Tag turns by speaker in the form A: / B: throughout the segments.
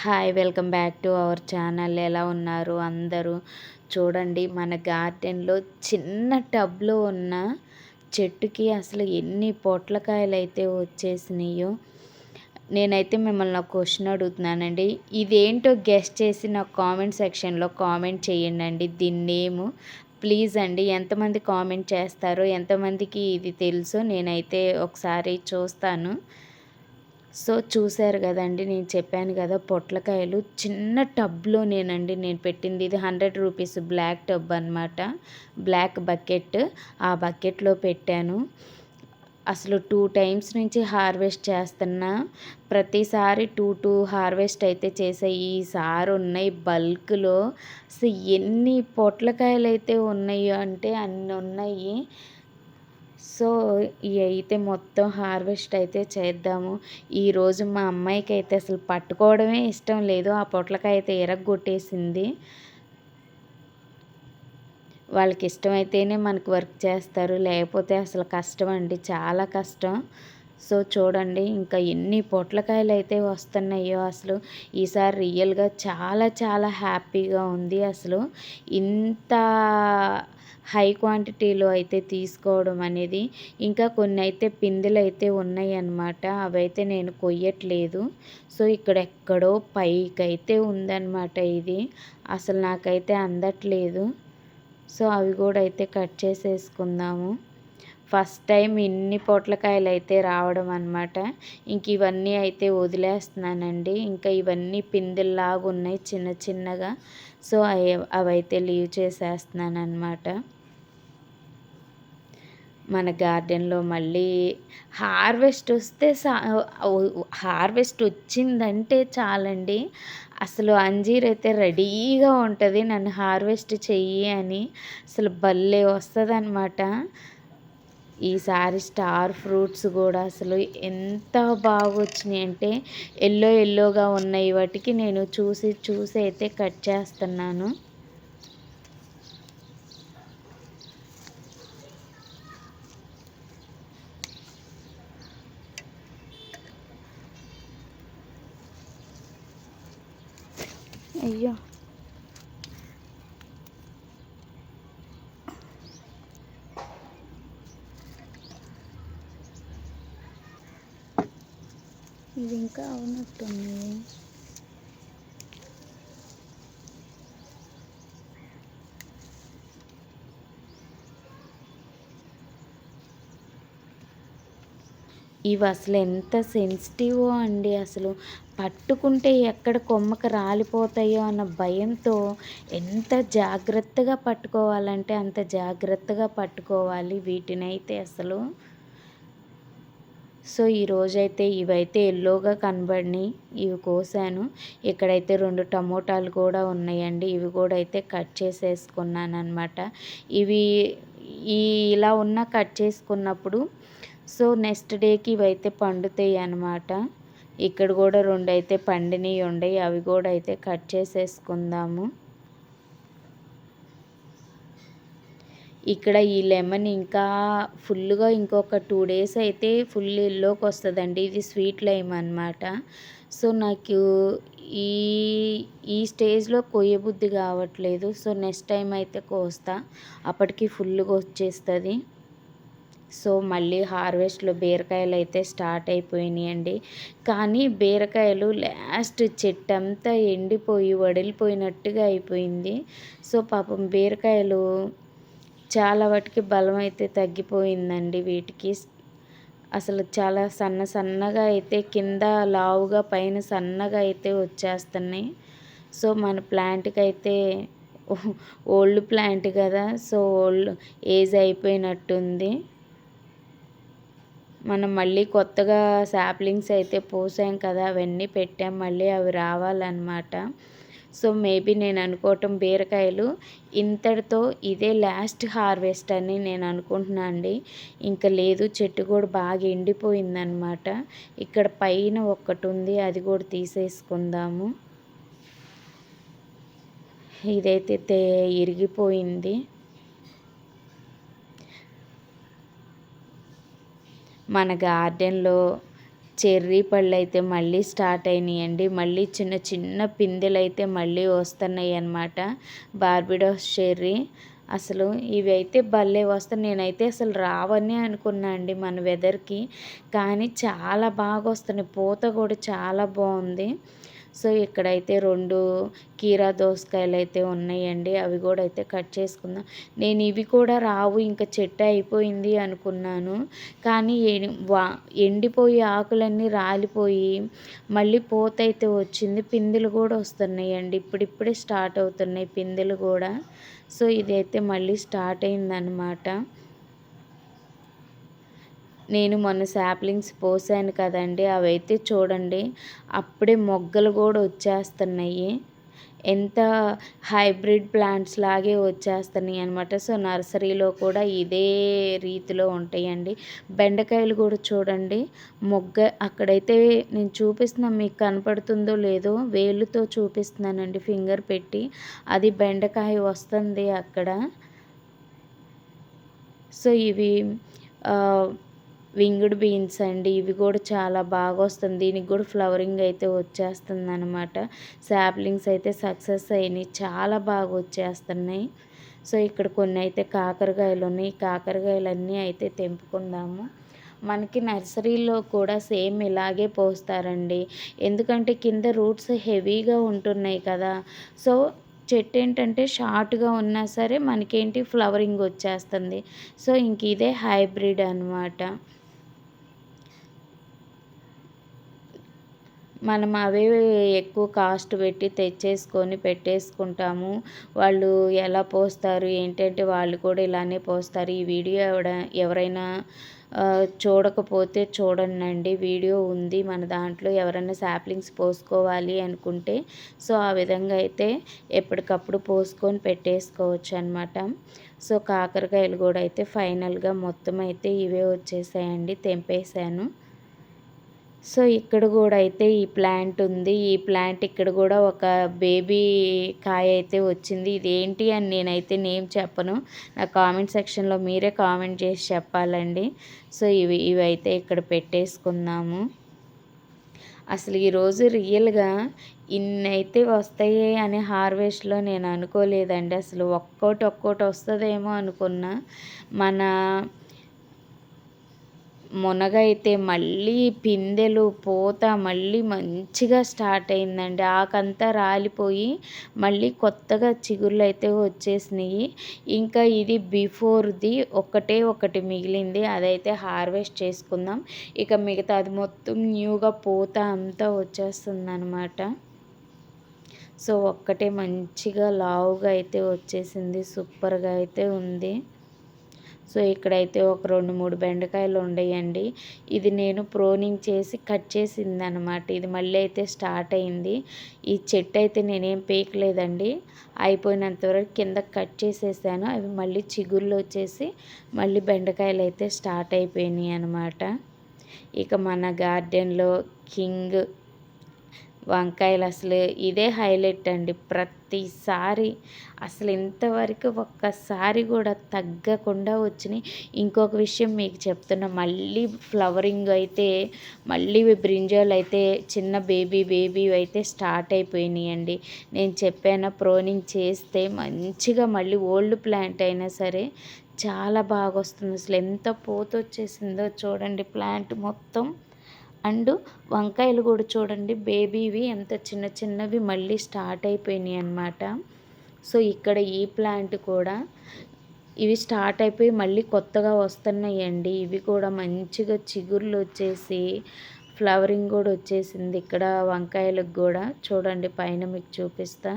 A: Hi welcome back to our channel. ఎలా ఉన్నారు అందరూ? చూడండి, మన గార్డెన్లో చిన్న టబ్లో ఉన్న చెట్టుకి అసలు ఎన్ని పొట్లకాయలు అయితే వచ్చేసినాయో. నేనైతే మిమ్మల్ని ఒక క్వశ్చన్ అడుగుతున్నానండి. ఇదేంటో గెస్ట్ చేసి నాకు కామెంట్ సెక్షన్లో కామెంట్ చేయండి. దీని నేము ప్లీజ్ అండి. ఎంతమంది కామెంట్ చేస్తారో, ఎంతమందికి ఇది తెలుసో నేనైతే ఒకసారి చూస్తాను. సో చూసారు కదండి, నేను చెప్పాను కదా పొట్లకాయలు చిన్న టబ్లోనేనండి నేను పెట్టింది. ఇది 100 రూపీస్ బ్లాక్ టబ్ అనమాట, బ్లాక్ బకెట్. ఆ బకెట్లో పెట్టాను. అసలు 2 టైమ్స్ నుంచి హార్వెస్ట్ చేస్తున్నా. ప్రతిసారి 2 హార్వెస్ట్ అయితే చేసే. ఈసారి ఉన్నాయి బల్క్లో. అసలు ఎన్ని పొట్లకాయలు అయితే ఉన్నాయో అంటే అన్ని ఉన్నాయి. సో ఇవి అయితే మొత్తం హార్వెస్ట్ అయితే చేద్దాము. ఈరోజు మా అమ్మాయికి అయితే అసలు పట్టుకోవడమే ఇష్టం లేదు. ఆ పొట్లకాయ అయితే ఎరగొట్టేసింది. వాళ్ళకి ఇష్టమైతేనే మనకు వర్క్ చేస్తారు, లేకపోతే అసలు కష్టం అండి, చాలా కష్టం. సో చూడండి, ఇంకా ఎన్ని పొట్లకాయలు అయితే వస్తున్నాయో. అసలు ఈసారి రియల్గా చాలా చాలా హ్యాపీగా ఉంది. అసలు ఇంత హై క్వాంటిటీలో అయితే తీసుకోవడం అనేది. ఇంకా కొన్ని అయితే పిందెలు అయితే ఉన్నాయి అన్నమాట, అవైతే నేను కొయ్యట్లేదు. సో ఇక్కడ ఎక్కడో పైకైతే ఉందన్నమాట ఇది. అసలు నాకైతే అందట్లేదు. సో అవి కూడా అయితే కట్ చేసేసుకుందాము. ఫస్ట్ టైం ఇన్ని పొట్లకాయలు అయితే రావడం అన్నమాట. ఇంక ఇవన్నీ అయితే వదిలేస్తున్నానండి. ఇంకా ఇవన్నీ పిందెల్లాగా ఉన్నాయి చిన్న చిన్నగా. సో అవైతే లీవ్ చేసేస్తున్నాను అన్నమాట. మన గార్డెన్లో మళ్ళీ హార్వెస్ట్ వస్తే హార్వెస్ట్ వచ్చిందంటే చాలండి. అసలు అంజీర్ అయితే రెడీగా ఉంటుంది నన్ను హార్వెస్ట్ చెయ్యి అని. అసలు భలే వస్తుందన్నమాట. ఈసారి స్టార్ ఫ్రూట్స్ కూడా అసలు ఎంత బాగా వచ్చినాయి అంటే, ఎల్లోగా ఉన్నాయి. వాటికి నేను చూసి అయితే కట్ చేస్తున్నాను. అయ్యో, ఇది ఇంకా అవునట్టుంది. ఇవి అసలు ఎంత సెన్సిటివో అండి. అసలు పట్టుకుంటే ఎక్కడ కొమ్మకి రాలిపోతాయో అన్న భయంతో ఎంత జాగ్రత్తగా పట్టుకోవాలంటే అంత జాగ్రత్తగా పట్టుకోవాలి వీటినైతే అసలు. సో ఈరోజైతే ఇవైతే ఎల్లోగా కనబడినాయి, ఇవి కోసాను. ఇక్కడైతే 2 టమోటాలు కూడా ఉన్నాయండి, ఇవి కూడా అయితే కట్ చేసేసుకున్నాను అనమాట. ఇవి ఇలా ఉన్న కట్ చేసుకున్నప్పుడు సో నెక్స్ట్ డేకి ఇవైతే పండుతాయి అన్నమాట. ఇక్కడ కూడా 2 అయితే పండినవి ఉన్నాయి, అవి కూడా అయితే కట్ చేసేసుకుందాము. ఇక్కడ ఈ లెమన్ ఇంకా ఫుల్గా ఇంకొక 2 డేస్ అయితే ఫుల్ ఎల్లోకి వస్తుందండి. ఇది స్వీట్ లైమ్ అనమాట. సో నాకు ఈ ఈ స్టేజ్లో కొయ్యబుద్ధి కావట్లేదు. సో నెక్స్ట్ టైం అయితే కోస్తా, అప్పటికి ఫుల్గా వచ్చేస్తుంది. సో మళ్ళీ హార్వెస్ట్లో బీరకాయలు అయితే స్టార్ట్ అయిపోయినాయండి. కానీ బీరకాయలు లాస్ట్ చెట్టు అంతా ఎండిపోయి వడిలిపోయినట్టుగా అయిపోయింది. సో పాపం బీరకాయలు చాలా వాటికి బలం అయితే తగ్గిపోయిందండి వీటికి. అసలు చాలా సన్నగా అయితే కింద లావుగా పైన సన్నగా అయితే వచ్చేస్తున్నాయి. సో మన ప్లాంట్కి అయితే ఓల్డ్ ప్లాంట్ కదా, సో ఓల్డ్ ఏజ్ అయిపోయినట్టుంది. మనం మళ్ళీ కొత్తగా సాప్లింగ్స్ అయితే పోసాం కదా, అవన్నీ పెట్టాం, మళ్ళీ అవి రావాలన్నమాట. సో మేబీ నేను అనుకోవటం బీరకాయలు ఇంతటితో ఇదే లాస్ట్ హార్వెస్ట్ అని నేను అనుకుంటున్నాను అండి. ఇంకా లేదు, చెట్టు కూడా బాగా ఎండిపోయిందనమాట. ఇక్కడ పైన ఒక్కటి ఉంది, అది కూడా తీసేసుకుందాము. ఇదైతే ఇరిగిపోయింది. మన గార్డెన్లో చెర్రీ పళ్ళైతే మళ్ళీ స్టార్ట్ అయినాయండి. మళ్ళీ చిన్న చిన్న పిందెలైతే మళ్ళీ వస్తున్నాయి అన్నమాట. బార్బిడోస్ చెర్రీ అసలు ఇవైతే భలే వస్తాయి. నేనైతే అసలు రావనే అనుకున్నా అండి మన వెదర్‌కి. కానీ చాలా బాగా వస్తున్నాయి. పూత కూడా చాలా బావుంది. సో, ఇక్కడైతే 2 కీరా దోసకాయలైతే ఉన్నాయండి. అవి కూడా అయితే కట్ చేసుకుందాం. నేను ఇవి కూడా రావు ఇంకా చెట్టు అయిపోయింది అనుకున్నాను. కానీ ఎండిపోయి ఆకులన్నీ రాలిపోయి మళ్ళీ పూతయితే వచ్చింది. పిందెలు కూడా వస్తున్నాయండి. ఇప్పుడిప్పుడే స్టార్ట్ అవుతున్నాయి పిందెలు కూడా. సో, ఇదైతే మళ్ళీ స్టార్ట్ అయిందనమాట. నేను మొన్న సాప్లింగ్స్ పోసాను కదండీ! అవైతే చూడండి అప్పుడే మొగ్గలు కూడా వచ్చేస్తున్నాయి. ఎంత హైబ్రిడ్ ప్లాంట్స్ లాగే వచ్చేస్తున్నాయి అనమాట. సో, నర్సరీలో కూడా ఇదే రీతిలో ఉంటాయండి. బెండకాయలు కూడా చూడండి అక్కడైతే నేను చూపిస్తున్నాను, మీకు కనపడుతుందో లేదో వేలుతో చూపిస్తున్నానండి ఫింగర్ పెట్టి. అది బెండకాయ వస్తుంది అక్కడ. సో, ఇవి వింగ్డ్ బీన్స్ అండి. ఇవి కూడా చాలా బాగా వస్తుంది. దీనికి కూడా ఫ్లవరింగ్ అయితే వచ్చేస్తుందనమాట. సాప్లింగ్స్ అయితే సక్సెస్ అయినాయి. చాలా బాగా వచ్చేస్తున్నాయి. సో, ఇక్కడ కొన్ని అయితే కాకరకాయలు ఉన్నాయి. కాకరకాయలన్నీ అయితే తెంపుకుందాము. మనకి నర్సరీలో కూడా సేమ్ ఇలాగే పోస్తారండి. ఎందుకంటే కింద రూట్స్ హెవీగా ఉంటున్నాయి కదా! సో, చెట్టు ఏంటంటే షార్ట్‌గా ఉన్నా సరే మనకేంటి ఫ్లవరింగ్ వచ్చేస్తుంది. సో, ఇంక ఇదే హైబ్రిడ్ అనమాట. మనం అవే ఎక్కువ కాస్ట్ పెట్టి తెచ్చేసుకొని పెట్టేసుకుంటాము. వాళ్ళు ఎలా పోస్తారు ఏంటంటే వాళ్ళు కూడా ఇలానే పోస్తారు. ఈ వీడియో ఎవరైనా చూడకపోతే చూడండండి. వీడియో ఉంది మన దాంట్లో. ఎవరైనా సాప్లింగ్స్ పోసుకోవాలి అనుకుంటే సో, ఆ విధంగా అయితే ఎప్పటికప్పుడు పోసుకొని పెట్టేసుకోవచ్చు అనమాట. సో, కాకరకాయలు కూడా అయితే ఫైనల్‌గా మొత్తం అయితే ఇవే వచ్చేసాయండి. తెంపేశాను. సో, ఇక్కడ గూడా అయితే ఈ ప్లాంట్ ఉంది. ఈ ప్లాంట్ ఇక్కడ గూడా ఒక బేబీ కాయ అయితే వచ్చింది. ఇదేంటి అని నేనైతే నేమ్ చెప్పను. నా కామెంట్ సెక్షన్‌లో మీరే కామెంట్ చేసి చెప్పాలండి. సో, ఇవైతే ఇక్కడ పెట్టేసుకుందాము. అసలు ఈరోజు రియల్‌గా ఇన్నైతే వస్తాయి అని హార్వెస్ట్‌లో నేను అనుకోలేదండి. అసలు ఒక్కోటి వస్తదేమో అనుకున్నా. మన మునగ అయితే మళ్ళీ పిందెలు, పూత మళ్ళీ మంచిగా స్టార్ట్ అయిందండి. ఆకంతా రాలిపోయి మళ్ళీ కొత్తగా చిగుర్లయితే వచ్చేసినాయి. ఇంకా ఇది బిఫోర్‌ది ఒకటే ఒకటి మిగిలింది. అదైతే హార్వెస్ట్ చేసుకుందాం. ఇక మిగతాది మొత్తం న్యూగా పూత అంతా వచ్చేస్తుందనమాట. సో, ఒక్కటే మంచిగా లావుగా అయితే వచ్చేసింది. సూపర్‌గా అయితే ఉంది. సో, ఇక్కడైతే ఒక 2, 3 బెండకాయలు ఉండయండి. ఇది నేను ప్రోనింగ్ చేసి కట్ చేసిందనమాట. ఇది మళ్ళీ అయితే స్టార్ట్ అయింది. ఈ చెట్టు అయితే నేనేం పీకలేదండి. అయిపోయినంత వరకు కింద కట్ చేసేసాను. అవి మళ్ళీ చిగుర్లు వచ్చేసి మళ్ళీ బెండకాయలు అయితే స్టార్ట్ అయిపోయినాయి అనమాట. ఇక మన గార్డెన్‌లో కింగ్ వంకాయలు అసలు ఇదే హైలైట్ అండి. ప్రతిసారి అసలు ఇంతవరకు ఒక్కసారి కూడా తగ్గకుండా వచ్చినాయి. ఇంకొక విషయం మీకు చెప్తున్నా, మళ్ళీ ఫ్లవరింగ్ అయితే మళ్ళీ బ్రింజాలు అయితే చిన్న బేబీ అయితే స్టార్ట్ అయిపోయినాయండి. నేను చెప్పాను ప్రోనింగ్ చేస్తే మంచిగా మళ్ళీ ఓల్డ్ ప్లాంట్ అయినా సరే చాలా బాగా వస్తుంది. అసలు ఎంత పూత వచ్చేసిందో చూడండి ప్లాంట్ మొత్తం. అండ్ వంకాయలు కూడా చూడండి బేబీవి ఎంత చిన్న చిన్నవి మళ్ళీ స్టార్ట్ అయిపోయినాయి అన్నమాట. సో, ఇక్కడ ఈ ప్లాంట్ కూడా ఇవి స్టార్ట్ అయిపోయి మళ్ళీ కొత్తగా వస్తున్నాయండి. ఇవి కూడా మంచిగా చిగుర్లు వచ్చేసి ఫ్లవరింగ్ కూడా వచ్చేసింది ఇక్కడ వంకాయలకు కూడా. చూడండి పైన మీకు చూపిస్తా.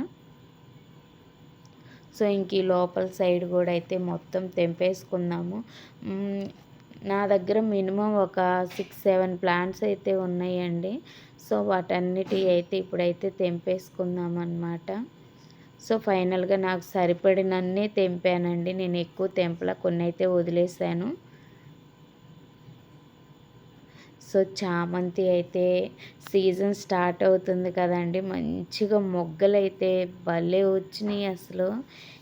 A: సో, ఇంక ఈ లోపల సైడ్ కూడా అయితే మొత్తం తెంపేసుకుందాము. నా దగ్గర మినిమం ఒక 6, 7 ప్లాంట్స్ అయితే ఉన్నాయండి. సో, వాటన్నిటి అయితే ఇప్పుడైతే తెంపేసుకుందామన్నమాట. సో, ఫైనల్‌గా నాకు సరిపడినన్నే తెంపానండి. నేను ఎక్కువ తెంపల, కొన్నైతే వదిలేసాను. సో, చామంతి అయితే సీజన్ స్టార్ట్ అవుతుంది కదండీ! మంచిగా మొగ్గలైతే భలే వచ్చినాయి అసలు.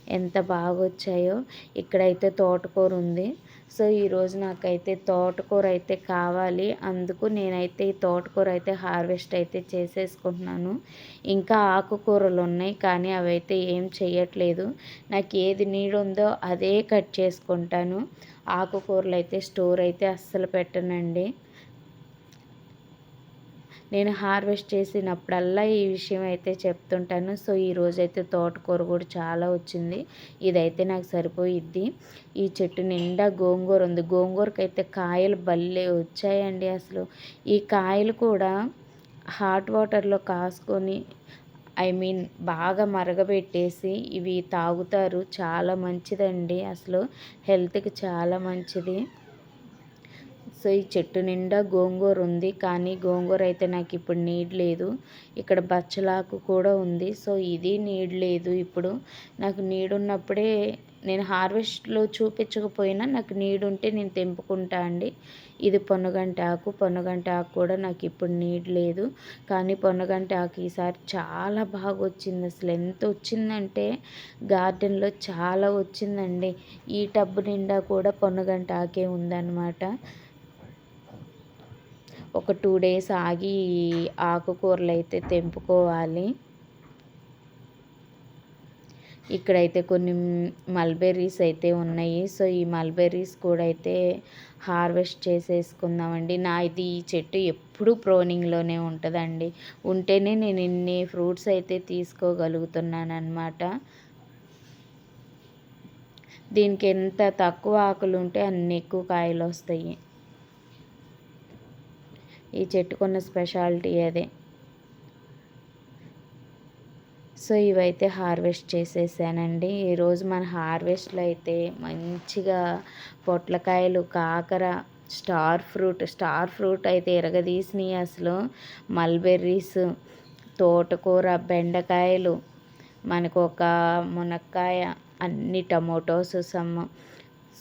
A: ఎంత బాగొచ్చాయో. ఇక్కడైతే తోటకూర ఉంది. సో ఈరోజు నాకైతే తోటకూర అయితే కావాలి. అందుకు నేనైతే ఈ తోటకూర అయితే హార్వెస్ట్ అయితే చేసేసుకుంటున్నాను. ఇంకా ఆకుకూరలు ఉన్నాయి, కానీ అవైతే ఏం చెయ్యట్లేదు. నాకు ఏది నీడ్ ఉందో అదే కట్ చేసుకుంటాను. ఆకుకూరలు అయితే స్టోర్ అయితే అస్సలు పెట్టనండి. నేను హార్వెస్ట్ చేసినప్పుడల్లా ఈ విషయం అయితే చెప్తుంటాను. సో ఈరోజైతే తోటకూర కూడా చాలా వచ్చింది. ఇదైతే నాకు సరిపోయిద్ది. ఈ చెట్టు నిండా గోంగూర ఉంది. గోంగూరకైతే కాయలు భలే వచ్చాయండి అసలు. ఈ కాయలు కూడా హాట్ వాటర్లో కాసుకొని బాగా మరగబెట్టేసి ఇవి తాగుతారు. చాలా మంచిదండి అసలు, హెల్త్‌కి చాలా మంచిది. సో ఈ చెట్టు నిండా గోంగూర ఉంది, కానీ గోంగూర అయితే నాకు ఇప్పుడు నీడ్ లేదు. ఇక్కడ బచ్చలాకు కూడా ఉంది. సో ఇది నీడ్ లేదు ఇప్పుడు. నాకు నీడ్ ఉన్నప్పుడే నేను హార్వెస్ట్లో చూపించకపోయినా నాకు నీడ్ ఉంటే నేను తెంపుకుంటా అండి. ఇది పొన్నగంటి ఆకు. పొన్నగంటి ఆకు కూడా నాకు ఇప్పుడు నీడ్ లేదు, కానీ పొన్నగంటి ఆకు ఈసారి చాలా బాగా వచ్చింది. అసలు ఎంత వచ్చిందంటే గార్డెన్లో చాలా వచ్చిందండి. ఈ టబ్బు నిండా కూడా పొన్నగంటి ఆకే ఉందన్నమాట. ఒక 2 డేస్ ఆగి ఆకుకూరలు అయితే తెంపుకోవాలి. ఇక్కడైతే కొన్ని మల్బెర్రీస్ అయితే ఉన్నాయి. సో ఈ మల్బెర్రీస్ కూడా అయితే హార్వెస్ట్ చేసేసుకుందామండి. ఇది ఈ చెట్టు ఎప్పుడూ ప్రోనింగ్లోనే ఉంటుందండి. ఉంటేనే నేను ఇన్ని ఫ్రూట్స్ అయితే తీసుకోగలుగుతున్నానమాట. దీనికి ఎంత తక్కువ ఆకులు ఉంటే అన్ని ఎక్కువ కాయలు వస్తాయి. ఈ చెట్టుకున్న స్పెషాలిటీ అదే. సో ఇవైతే హార్వెస్ట్ చేసేసానండి. ఈరోజు మన హార్వెస్ట్లో అయితే మంచిగా పొట్లకాయలు, కాకర, స్టార్ ఫ్రూట్ అయితే ఎరగదీసినాయి అసలు. మల్బెర్రీస్, తోటకూర, బెండకాయలు, మనకు ఒక మునక్కాయ, అన్ని టమోటోస్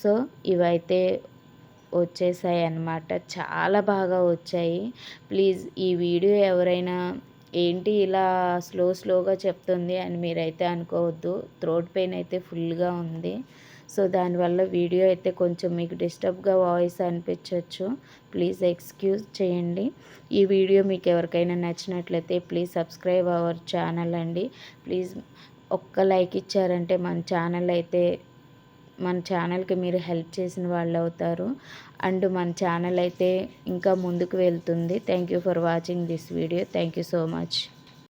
A: సో ఇవైతే వచ్చేసాయి అన్నమాట. చాలా బాగా వచ్చాయి. ప్లీజ్ ఈ వీడియో ఎవరైనా ఏంటి ఇలా స్లోగా చెప్తుంది అని మీరైతే అనుకోవద్దు. థ్రోట్ పెయిన్ అయితే ఫుల్గా ఉంది. సో దానివల్ల వీడియో అయితే కొంచెం మీకు డిస్టర్బ్గా వాయిస్ అనిపించవచ్చు. ప్లీజ్ ఎక్స్క్యూజ్ చేయండి. ఈ వీడియో మీకు ఎవరికైనా నచ్చినట్లయితే ప్లీజ్ సబ్స్క్రైబ్ అవర్ ఛానల్ అండి. ప్లీజ్ ఒక్క లైక్ ఇచ్చారంటే మన ఛానల్కి మీరు హెల్ప్ చేసిన వాళ్ళు అవుతారు. అండ్ మన ఛానల్ అయితే ఇంకా ముందుకు వెళ్తుంది. Thank you for watching this video. Thank you so much.